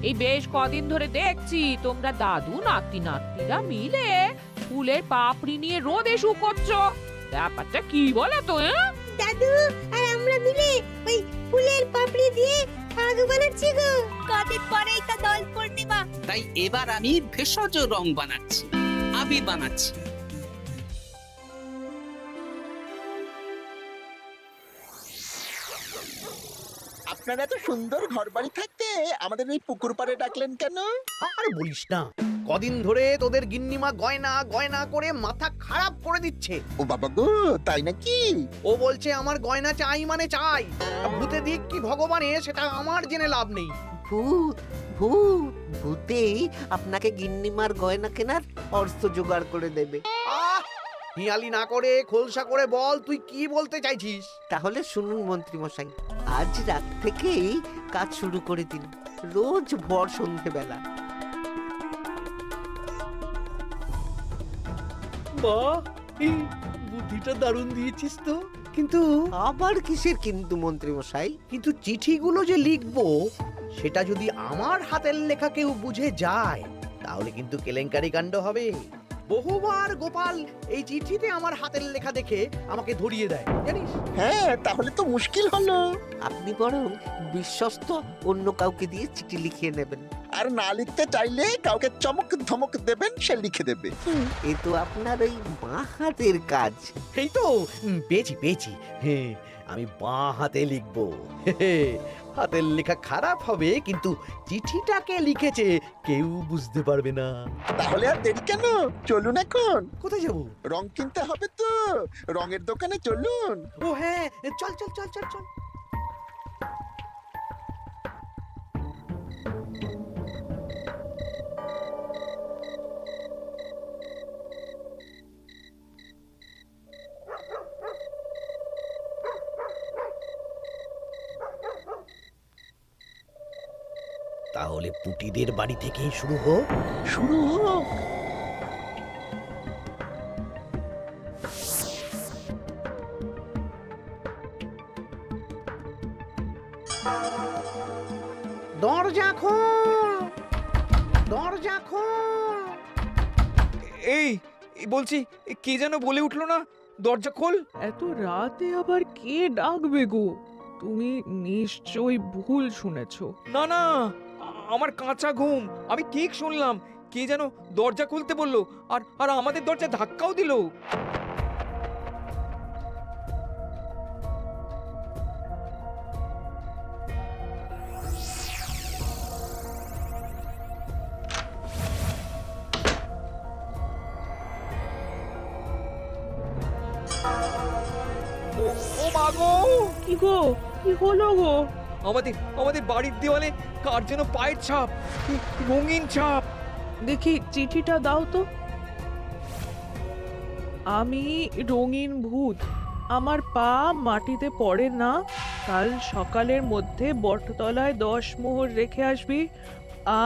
এই বেশ কদিন ধরে দেখছি তোমরা দাদু নাতি নাতনিরা মিলে ফুলের পাপড়ি নিয়ে রোদে শুকোচ্ছ। ব্যাপারটা কি বলো তো? দাদু আর আমরা মিলে ওই ফুলের পাপড়ি দিয়ে আগুন বানাচ্ছি গো। কদিন পরেই তো দোল পূর্ণিমা, তাই এবার আমি ভেষজ রং বানাচ্ছি, আবির বানাচ্ছি। আপনারা এত সুন্দর ঘর বাড়ি থাকতে আমাদের এই পুকুর পাড়ে ডাকলেন কেন? আর বলিস না, কদিন ধরে তোদের গিন্নিমা গয়না গয়না করে মাথা খারাপ করে দিচ্ছে। ও বাবা গো, তাই নাকি? ও বলছে আমার গয়না চাই মানে চাই, ভূতে দিক কি ভগবানে সেটা আমার জেনে লাভ নেই। ভূত ভূত ভূতেই আপনাকে গিন্নিমার গয়না কেনার অর্থ জোগাড় করে দেবে। আহ, হিয়ালি না করে খোলসা করে বল তুই কি বলতে চাইছিস। তাহলে শুনুন মন্ত্রী মশাই, আজ রাত থেকেই কাজ শুরু করে দিন, রোজ ভর সন্ধেবেলা। বাহ, এই বুদ্ধিটা দারুণ দিয়েছিস তো। কিন্তু আবার কিসের কিন্তু মন্ত্রী মশাই? কিন্তু চিঠিগুলো যে লিখবো সেটা যদি আমার হাতের লেখা কেউ বুঝে যায় তাহলে কিন্তু কেলেঙ্কারি কাণ্ড হবে। বহুবার গোপাল এই চিঠিতে আমার হাতের লেখা দেখে আমাকে ধরিয়ে দেয় জানিস। হ্যাঁ, তাহলে তো মুশকিল হলো। আপনি বরং বিশ্বস্ত অন্য কাউকে দিয়ে চিঠি লিখিয়ে নেবেন। আর না লিখতে চাইলে কাউকে চমক ধমক দেবেন, সে লিখে দেবে। এ তো আপনার ওই বাঁ হাতের কাজ। এই তো পেয়েছি পেয়েছি, হ্যাঁ আমি বাঁ হাতে লিখবো। হাতের লেখা খারাপ হবে কিন্তু চিঠিটাকে লিখেছে কেউ বুঝতে পারবে না। তাহলে আর দেরি কেন, চলুন এখন। কোথায় যাবো? রং কিনতে হবে তো, রঙের দোকানে চলুন। ও হ্যাঁ, চল চল চল চল চল। তাহলে পুটিদের বাড়ি থেকেই শুরু হোক। শুরু হোক। দরজা খোল, দরজা খোল। এই বলছি, কে যেন বলে উঠলো না, দরজা খোল। এত রাতে আবার কে ডাকবে গো? তুমি নিশ্চয়ই ভুল শুনেছো। না না, আমার কাঁচা ঘুম, আমি ঠিক শুনলাম। কে যেন দরজা খুলতে বললো, আর আর আমাদের দরজা ধাক্কাও দিল। ও মা গো! কি গো, কি হলো গো? আমাদের আমাদের বাড়ির দেওয়ালে কার যেন পায়ের ছাপ, রঙিন ছাপ। দেখি চিঠিটা দাও তো। আমি রঙিন ভূত, আমার পা মাটিতে পড়ে না। কাল সকালের মধ্যে বটতলায় 10 মোহর রেখে আসবি।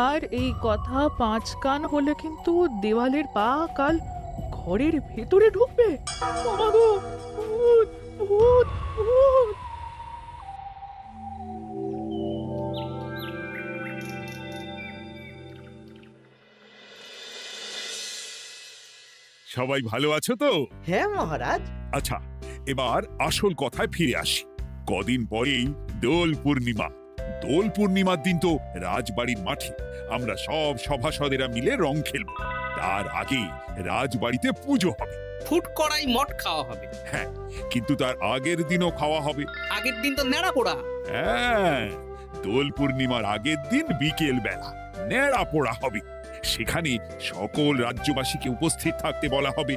আর এই কথা 5 কান হলে কিন্তু দেওয়ালের পা কাল ঘরের ভেতরে ঢুকবে। বাবা গো, ভূত ভূত ভূত। সবাই ভালো আছো তো? হ্যাঁ মহারাজ। আচ্ছা, এবার আসল কথায় ফিরে আসি। কদিন পরেই দোল পূর্ণিমা। দোল পূর্ণিমার দিন তো রাজবাড়ির মাঠে আমরা সব সভাসদেরা মিলে রং খেলব। তার আগে রাজবাড়িতে পুজো হবে। ফুট কড়াই মট খাওয়া হবে। হ্যাঁ, কিন্তু তার আগের দিনও খাওয়া হবে। আগের দিন তো নেড়া পোড়া। হ্যাঁ, দোল পূর্ণিমার আগের দিন বিকেল বেলা নেড়া পোড়া হবে। সেখানে সকল রাজ্যবাসীকে উপস্থিত থাকতে বলা হবে।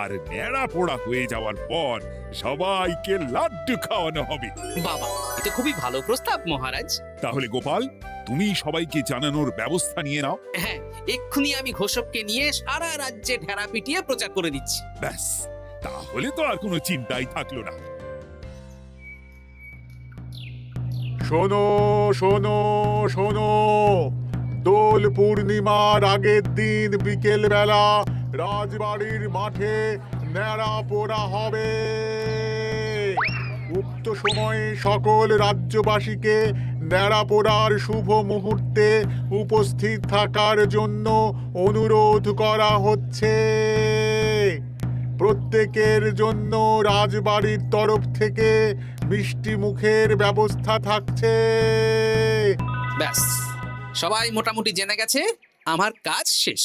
আর নেড়া পোড়া হয়ে যাওয়ার পর সবাইকে লাড্ডু খাওয়ানো হবে। বাবা, এটা খুবই ভালো প্রস্তাব মহারাজ। তাহলে গোপাল, তুমি সবাইকে জানানোর ব্যবস্থা নিয়ে নাও। হ্যাঁ, এক্ষুনি আমি ঘোষককে নিয়ে সারা রাজ্যে ঢেরা পিটিয়ে প্রচার করে দিচ্ছি। ব্যাস, তাহলে তো আর কোনো চিন্তাই থাকলো না। শোনো শোনো শোনো, দোল পূর্ণিমার আগের দিন বিকেল বেলা রাজবাড়ির মাঠে ন্যাড়া পোড়া হবে। উক্ত সময়ে সকল রাজ্যবাসীকে ন্যাড়াপোড়ার শুভ মুহূর্তে উপস্থিত থাকার জন্য অনুরোধ করা হচ্ছে। প্রত্যেকের জন্য রাজবাড়ির তরফ থেকে মিষ্টি মুখের ব্যবস্থা থাকছে। ব্যাস, সবাই মোটামুটি জেনে গেছে আমার কাজ শেষ।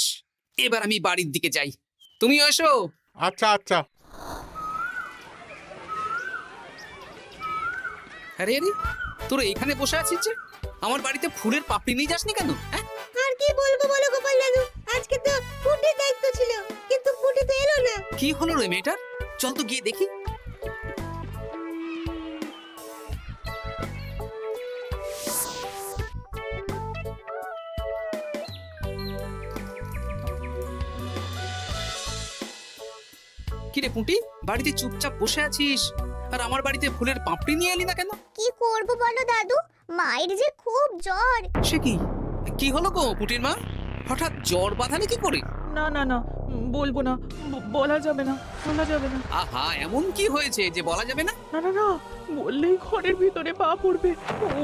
এবার আমি বাড়ির দিকে যাই, তুমি এসো। আচ্ছা আচ্ছা। আরে আরে, তোরা এখানে বসে আছিস যে? আমার বাড়িতে ফুলের পাপড়ি নিয়ে যাসনি কেন? হ্যাঁ, আর কি বলবো বলো গোপাল দাদু, আজকে তো পুটির দায়িত্ব ছিল, কিন্তু পুটি তো এলো না। কি হলো রে মেয়েটার? চল তো গিয়ে দেখি। কিরে পুঁটি, বাড়িতে চুপচাপ বসে আছিস আর আমার বাড়িতে ফুলের পাপড়ি নিয়ে এলি না কেন? কি করব বলো দাদু, মায়ের যে খুব জ্বর। সে কি, কি হলো গো পুঁটির মা? হঠাৎ জ্বর বাঁধালে কি করে? না না না, বলবো না, বলা যাবে না, বলা যাবে না। আহা, এমন কি হয়েছে যে বলা যাবে না? না না না, বললেই ঘরের ভিতরে পা পড়বে।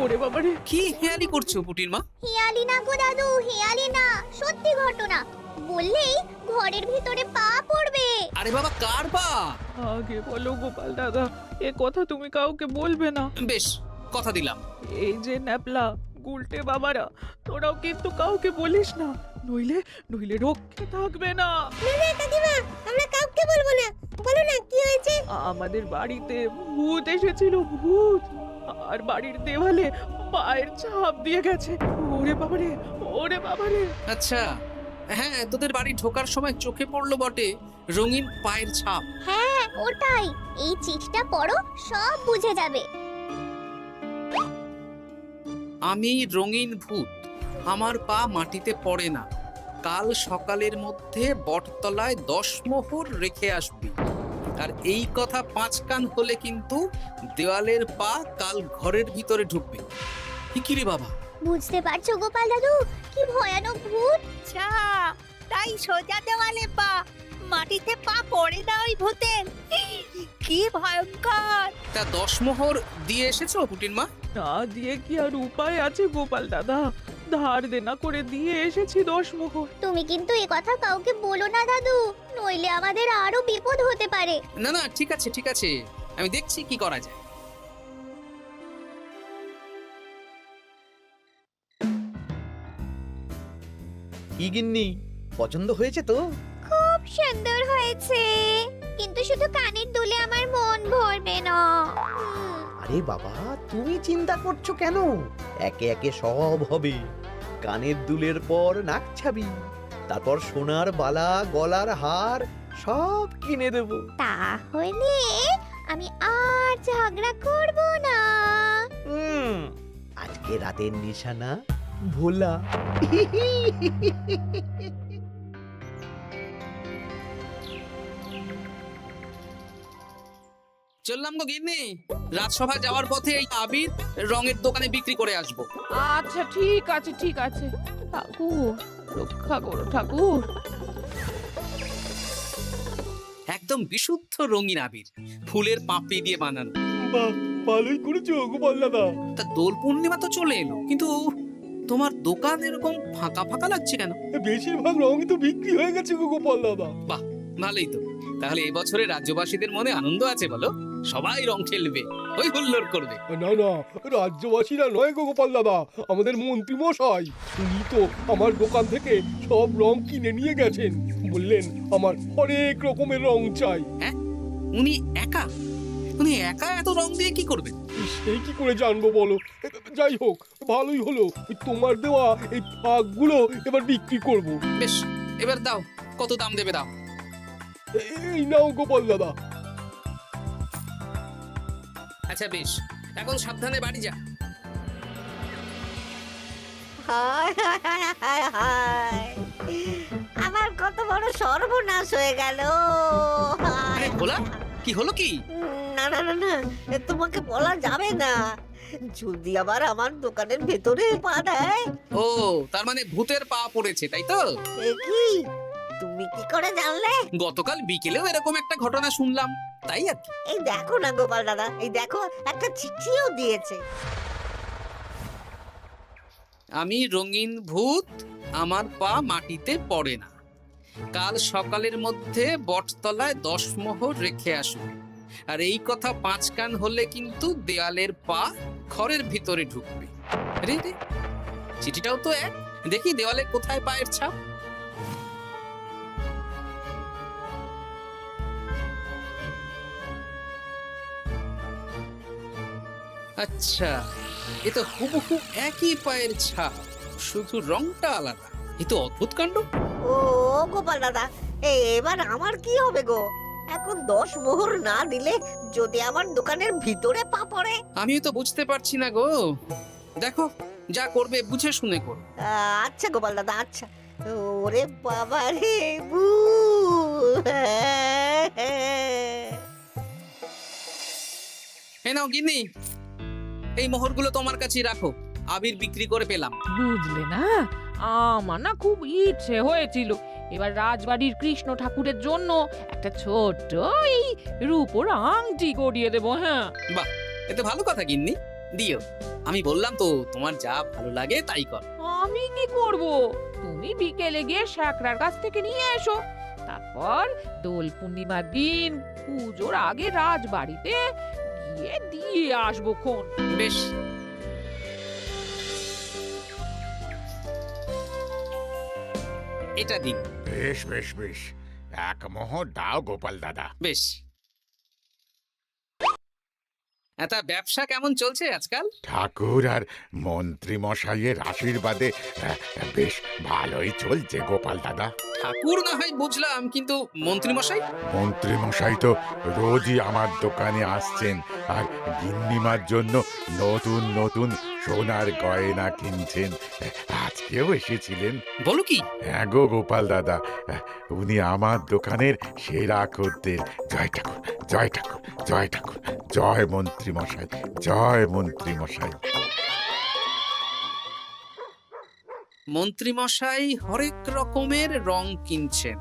ওরে বাবারে! কি হেয়ালি করছো পুঁটির মা? হেয়ালি না গো দাদু, হেয়ালি না, সত্যি ঘটনা। বললেই ঘরের ভিতরে পা পড়বে। আরে বাবা, কার পা? আগে বলো গোপাল দাদা, এ কথা তুমি কাউকে বলবে না। বেশ, কথা দিলাম। এই যে ন্যাপলা গুলটে বাবারা, তোরাও কিন্তু কাউকে বলিস না, নইলে নইলে রক্ষে থাকবে না। না না কাকিমা, আমরা কাউকে বলবো না। বলো না কি হয়েছে? আমাদের বাড়িতে ভূত এসেছিল, ভূত, আর বাড়ির দেওয়ালে পায়ের ছাপ দিয়ে গেছে। ওরে বাবারে, ওরে বাবারে! আচ্ছা, হ্যাঁ, তোদের বাড়ি ঢোকার সময় চোখে পড়লো বটে রঙিন পায়ের ছাপ। হ্যাঁ ওটাই, এই চিঠিটা পড়ো, সব বুঝে যাবে। আমি রঙিন ভূত, আমার পা মাটিতে পড়ে না। কাল সকালের মধ্যে বটতলায় 10 মোহর রেখে আসবি। আর এই কথা 5 কান হলে কিন্তু দেওয়ালের পা কাল ঘরের ভিতরে ঢুকবে। কি রে বাবা? বুঝতে পারছো গোপাল দাদু, কি ভয়ানক ভূত। আচ্ছা, তাই সোজা দেওয়ালে পা, মাটিতে পা পড়ে না ওই ভূতের। কি ভয়ঙ্কর! তা 10 মোহর দিয়ে এসেছো পুটির মা? না দিয়ে কি আর উপায় আছে গোপাল দাদা? ধার দেনা করে দিয়ে এসেছি 10 মোহর। তুমি কিন্তু এ কথা কাউকে বলো না দাদু, নইলে আমাদের আরো বিপদ হতে পারে। না না, ঠিক আছে ঠিক আছে, আমি দেখছি কি করা যায়। কি গিন্নি, পছন্দ হয়েছে তো? খুব সুন্দর হয়েছে, কিন্তু শুধু কানের দুলে আমার মন ভরবে না। আরে বাবা, তুমি চিন্তা করছো কেন? একে একে সব হবে। কানের দুলের পর নাক ছাবি, তারপর সোনার বালা, গলার হার সব কিনে দেব। তাহলে আমি আর ঝগড়া করব না। আজকে রাতের নিশানা ভোলা। চললাম গো গিন্নি, রাজসভা যাওয়ার পথে এই আবির রঙের দোকানে বিক্রি করে আসবো। আচ্ছা ঠিক আছে, ঠিক আছে। ঠাকুর রক্ষা করো ঠাকুর। একদম বিশুদ্ধ রঙিন আবির, ফুলের পাপড়ি দিয়ে বানানো। ভালোই করেছো গোপাল দাদা। তা দোল পূর্ণিমা তো চলে এলো, কিন্তু তোমার দোকান এরকম ফাঁকা ফাঁকা লাগছে কেন? বেশিরভাগ রঙই তো বিক্রি হয়ে গেছে গো গোপাল দাদা। বাহ, ভালোই তো। তাহলে এবছরে রাজ্যবাসীদের মনে আনন্দ আছে বলো? সবাই রং খেলবে, ওই হুল্লোড় করবে। না না, রাজ্যবাসীরা নয় গো গোপাল দাদা, আমাদের মন্ত্রী মশাই, উনি তো আমার দোকান থেকে সব রং কিনে নিয়ে গেছেন। বললেন আমার অনেক রকমের রং চাই। হ্যাঁ, উনি একা? উনি একা এত রং দিয়ে কি করবেন? সেই কি করে জানবো বলো? যাই হোক, ভালোই হলো, ওই তোমার দেওয়া এই ফাঁকগুলো এবার বিক্রি করব। বেশ, এবার দাও, কত দাম দেবে দাও। এই নাও গোপাল দাদা। আচ্ছা বেশ, এখন সাবধানে বাড়ি যা। হায় হায় হায় হায় হায়, আমার কত বড় সর্বনাশ হয়ে গেল। আরে ভোলা, কি হলো কি? না না না না, তোমাকে বলা যাবে না। যদি আবার আমার দোকানের ভেতরে পা দেয়। ও, তার মানে ভূতের পা পড়েছে, তাই তো? এ কি, তুমি কি করে জানলে? গতকাল বিকেলেও এরকম একটা ঘটনা শুনলাম, তাই আর কি। এই দেখো না গোপাল দাদা, এই দেখো একটা চিঠিও দিয়েছে। আমি রঙিন ভূত, আমার পা মাটিতে পড়ে না। কাল সকালের মধ্যে বটতলায় 10 মোহর রেখে আসবে। আর এই কথা 5 কান হলে কিন্তু দেয়ালের পা ঘরের ভিতরে ঢুকবে। রে রে, চিঠিটাও তো এক। দেখি দেওয়ালে কোথায় পায়ের ছাপ। আচ্ছা, এ তো হুবহু একই পায়ের ছাপ, শুধু রংটা আলাদা। এ তো অদ্ভুত কাণ্ড। ও গোপাল দাদা, এবার আমার কি হবে গো? এখন 10 মোহর না দিলে যদি আমার দোকানের ভিতরে পা পড়ে? আমিও তো বুঝতে পারছি না গো। দেখো, যা করবে বুঝে শুনে করো। আচ্ছা গোপাল দাদা, আচ্ছা। ওরে বাবা রে, বু! এই নাও গিন্নি, এই মোহরগুলো তোমার কাছেই রাখো। আবির বিক্রি করে পেলাম। বুঝলে না, আমার না খুব ইচ্ছে হয়েছিল এবার রাজবাড়ির কৃষ্ণ ঠাকুরের জন্য একটা ছোট্ট এই রূপোর আংটি গড়িয়ে দেবো। হ্যাঁ, বাহ, এ তো ভালো কথা গিন্নি, দিও। আমি বললাম তো, তোমার যা ভালো লাগে তাই কর। আমি কি করব? তুমি বিকেলে গিয়ে শ্যাকরার কাছ থেকে নিয়ে এসো, তারপর দোল পূর্ণিমার দিন পুজোর আগে রাজবাড়িতে গিয়ে দিয়ে আসবো খন। বেশ, এটা দিন। বেশ বেশ বেশ, 1 মোহর দাও গোপাল দাদা। বেশ। এটা ব্যবসা কেমন চলছে আজকাল? ঠাকুর আর মন্ত্রী মশাইয়ের আশীর্বাদে বেশ ভালোই চলছে গোপাল দাদা। ঠাকুর না হয় বুঝলাম, কিন্তু মন্ত্রী মশাই? মন্ত্রী মশাই তো রোজই আমার দোকানে আসছেন আর গিন্নিমার জন্য নতুন নতুন সোনার গয়না কিনছেন। আজকেও এসেছিলেন। বলো কি? হ্যাঁ গো গোপাল দাদা, উনি আমার দোকানের সেরা খদ্দের। জয় ঠাকুর, জয় ঠাকুর, জয় ঠাকুর, জয় মন্ত্রী মশাই, জয় মন্ত্রী মশাই। মন্ত্রী মশাই হরেক রকমের রং কিনছেন।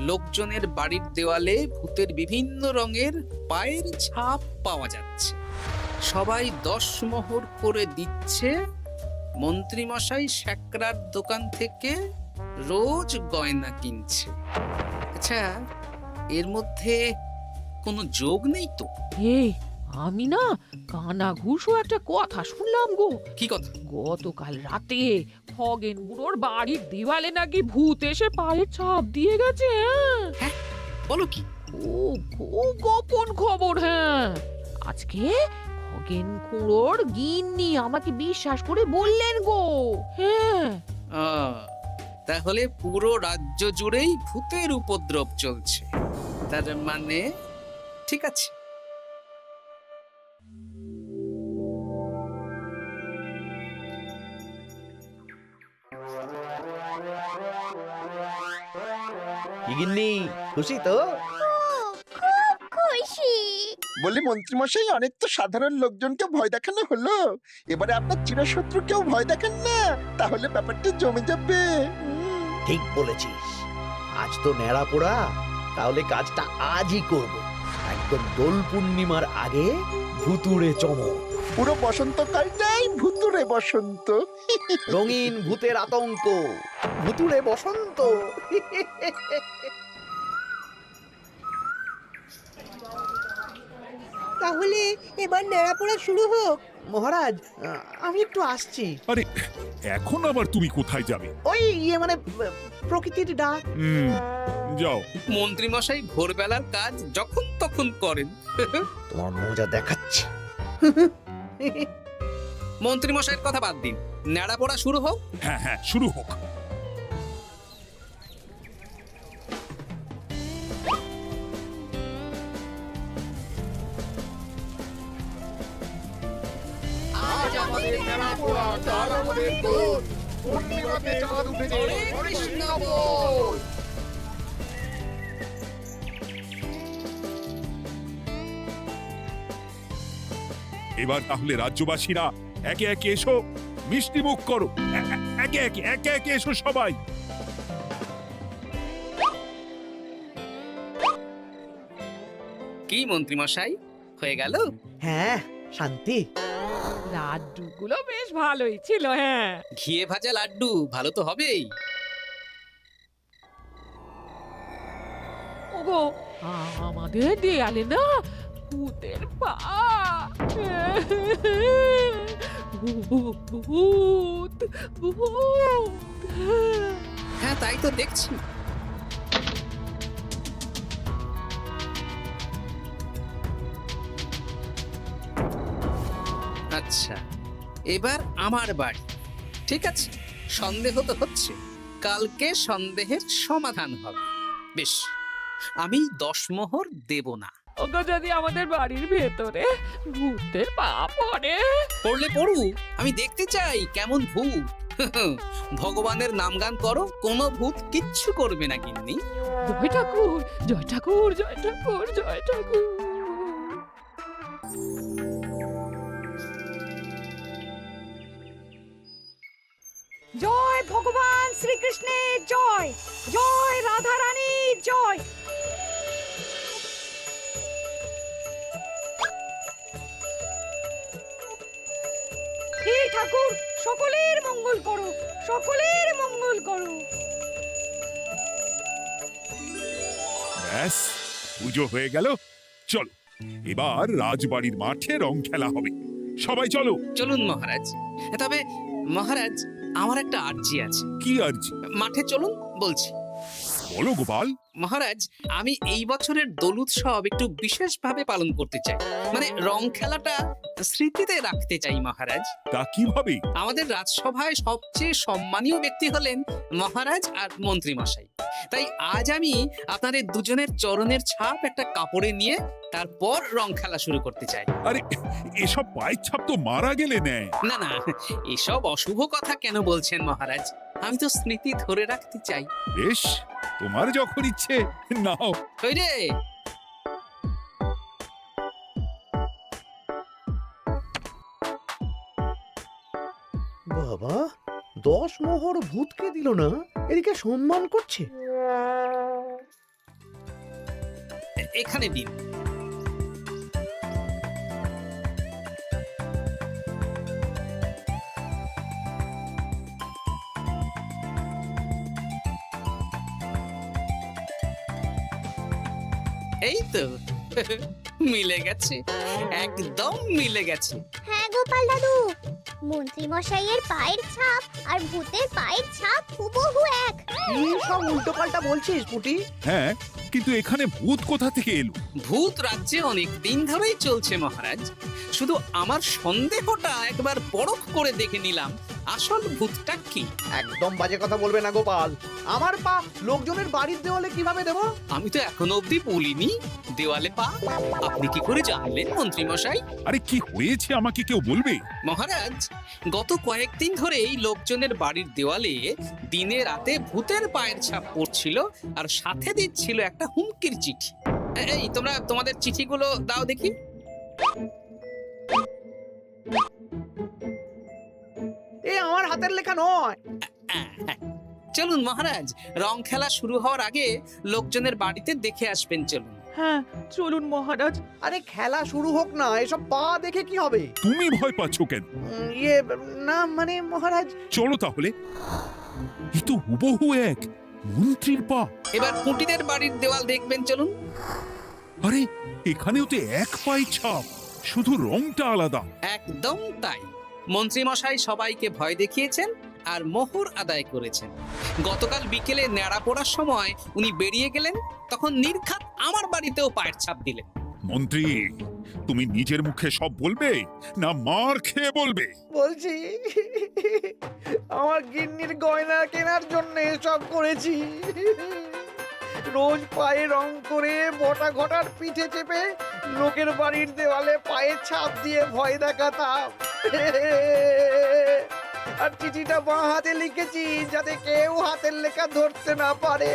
লোকজনের বাড়ির দেওয়ালে ভূতের বিভিন্ন রঙের পায়ের ছাপ পাওয়া যাচ্ছে। সবাই 10 মোহর করে দিচ্ছে। মন্ত্রী মশাই শ্যাকরার দোকান থেকে রোজ গয়না কিনছে। আচ্ছা, এর মধ্যে কোনো যোগ নেই তো? এই, আমি না কানা ঘুষো একটা কথা শুনলাম গো। কি কথা? গতকাল রাতে খগেন বুড়োর বাড়ির দেওয়ালে নাকি ভূত এসে পায়ের ছাপ দিয়ে গেছে। হ্যাঁ, বলো কি? খুব খুব গোপন খবর। হ্যাঁ, আজকে খগেন খুড়োর গিন্নি আমাকে বিশ্বাস করে বললেন গো। হ্যাঁ, তাহলে পুরো রাজ্য জুড়েই ভূতের উপদ্রব চলছে। তার মানে ঠিক আছে। কি গিন্নি, খুশি তো? খুব খুশি। বলি মন্ত্রী মশাই, অনেক তো সাধারণ লোকজনকে ভয় দেখানো হলো, এবারে আপনার চিরশত্রুকেও ভয় দেখান না, তাহলে ব্যাপারটা জমে যাবে। ঠিক বলেছিস, আজ তো ন্যাড়া পোড়া, তাহলে কাজটা আজই করব। একদম দোল পূর্ণিমার আগে ভুতুড়ে চমক। পুরো বসন্তকালটাই ভুতুরে বসন্ত। রঙিন ভূতের আতঙ্ক, ভুতুড়ে বসন্ত। তাহলে এবার নেড়াপোড়া শুরু হোক। মহারাজ, আমি একটু আসছি। আরে, এখন আবার তুমি কোথায় যাবে? ওই মানে প্রকৃতির ডাক। যাও। মন্ত্রী মশাই ভোরবেলার কাজ যখন তখন করেন। তোমার মজা দেখাচ্ছে। মন্ত্রী মশাইয়ের কথা বাদ দিন, ন্যাড়া পড়া শুরু হোক। হ্যাঁ হ্যাঁ, শুরু হোক। আজ আমাদের নেড়াপোড়া, কাল আমাদের দোল, পূর্ণিমাতে চাঁদ উঠেছে, কৃষ্ণ বল। এবার তাহলে রাজ্যবাসীরা একে একে এসো, মিষ্টি মুখ করো। একে একে এসো সবাই। কি মন্ত্রী মশাই, হয়ে গেল? হ্যাঁ, শান্তি। লাড্ডুগুলো বেশ ভালোই ছিল। হ্যাঁ, ঘিয়ে ভাজা লাড্ডু ভালো তো হবেই। ওগো, আমাদের দেয়ালে না ভূতের পা। ভূত, ভূত। হ্যাঁ, তাই তো দেখছি। আচ্ছা, এবার আমার বাড়ি। ঠিক আছে, সন্দেহ তো হচ্ছে, কালকে সন্দেহের সমাধান হবে। বেশ, আমি 10 মোহর দেব না। ওগো, যদি আমাদের বাড়ির ভেতরে ভূতের পা পড়ে? পড়লে পড়ুক, আমি দেখতে চাই কেমন ভূত। ভগবানের নামগান করো, কোনো ভূত কিচ্ছু করবে না গিন্নি। জয় ঠাকুর, জয় ঠাকুর, জয় ঠাকুর, জয় ঠাকুর। জয় ভগবান শ্রীকৃষ্ণের জয়, জয় রাধা রানীর জয়। হে ঠাকুর, সকলের মঙ্গল করো, সকলের মঙ্গল করো। ব্যাস, পুজো হয়ে গেল। চলো, এবার রাজবাড়ির মাঠে রং খেলা হবে। সবাই চলো। চলুন মহারাজ। তবে মহারাজ, আমার একটা আর্জি আছে। কি আর্জি? মাঠে চলুন বলছি। বলো গোপাল। মহারাজ, আমি এই বছরের দোল উৎসব একটু বিশেষভাবে পালন করতে চাই। মানে রং খেলাটা স্মৃতিতে রাখতে চাই মহারাজ। তা কিভাবে? আমাদের রাজসভায় সবচেয়ে সম্মানীয় ব্যক্তি হলেন মহারাজ আর মন্ত্রী মশাই। তাই আজ আমি আপনাদের দুজনের চরণের ছাপ একটা কাপড়ে নিয়ে তারপর রং খেলা শুরু করতে চাই। আরে, এসব পায়ের ছাপ তো মারা গেলে নেয়। না না, এসব অশুভ কথা কেন বলছেন মহারাজ? আমি তো স্মৃতি ধরে রাখতে চাই। বেশ, তোমার যখন ইচ্ছে নাও। ওই রে, বাবা, 10 মোহর ভূতকে দিল না, এদিকে সম্মান করছে। এখানে দিন। এই তো মিলে গেছে, একদম মিলে গেছে। হ্যাঁ গোপাল দাদু, মন্ত্রী মশাইয়ের পায়ের ছাপ আর ভূতের পায়ের ছাপ হুবহু এক। কি সব উল্টো পাল্টা বলছিস পুটি? হ্যাঁ, কিন্তু এখানে ভূত কোথা থেকে এলো? ভূত রাজ্যে অনেক দিন ধরেই চলছে মহারাজ। শুধু আমার সন্দেহটা একবার পরখ করে দেখে নিলাম, আসল ভূতটা কি। একদম বাজে কথা বলবে না গোপাল। আমার পা লোকজনের বাড়ির দেওয়ালে কিভাবে দেব? আমি তো এখনো অব্দি বলিনি দেওয়ালে পা। আপনি কি করে জানলেন মন্ত্রী মশাই? আরে, কি হয়েছে আমাকে কেউ বলবে? মহারাজ, গত কয়েকদিন ধরেই লোকজনের বাড়ির দেওয়ালে দিনে রাতে ভূতের পায়ের ছাপ পড়ছিল, আর সাথে দিচ্ছিল একটা হুমকির চিঠি। এই, তোমরা তোমাদের চিঠিগুলো দাও দেখি। এ আমার হাতের লেখা নয়। চলুন মহারাজ, রং খেলা শুরু হওয়ার আগে লোকজনের বাড়িতে দেখে আসবেন। চলুন। হ্যাঁ, চলুন মহারাজ। আরে খেলা শুরু হোক না, এসব পা দেখে কি হবে? তুমি ভয় পাচ্ছ কেন? ইয়ে না, মানে মহারাজ। চলো তাহলে। এ তো হুবহু এক মন্ত্রীর পা। এবার পুঁটিদের বাড়ির দেওয়াল দেখবেন। চলুন। আরে, এখানেও তো এক পায়ের ছাপ, শুধু রংটা আলাদা। একদম তাই। মন্ত্রী মশাই সবাইকে ভয় দেখিয়েছেন আর মোহর আদায় করেছেন। গতকাল বিকেলে ন্যাড়া পড়ার সময় উনি বেরিয়ে গেলেন, তখন নির্ঘাত আমার বাড়িতেও পায়ের ছাপ দিলেন। মন্ত্রী, তুমি নিজের মুখে সব বলবে না মার খেয়ে বলবে? বলছি, আমার গিন্নির গয়না কেনার জন্য সব করেছি। রোজ পায়ে রং করে বটা ঘটার পিঠে চেপে লোকের বাড়ির দেওয়ালে পায়ে ছাপ দিয়ে ভয় দেখাতাম। আর চিঠিটা বাঁ হাতে লিখেছি যাতে কেউ হাতের লেখা ধরতে না পারে।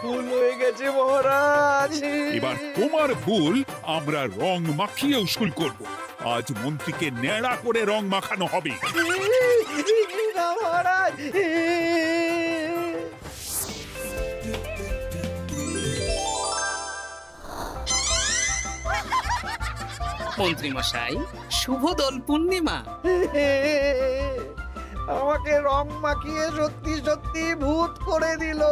ভুল হয়ে গেছে মহারাজ। এবার তোমার ভুল আমরা রং মাখিয়ে উসুল করব। আজ মন্ত্রীকে ন্যাড়া করে রং মাখানো হবে। না মহারাজ। মন্ত্রী মশাই, শুভ দোল পূর্ণিমা। আমাকে রং মাখিয়ে সত্যি সত্যি ভূত করে দিল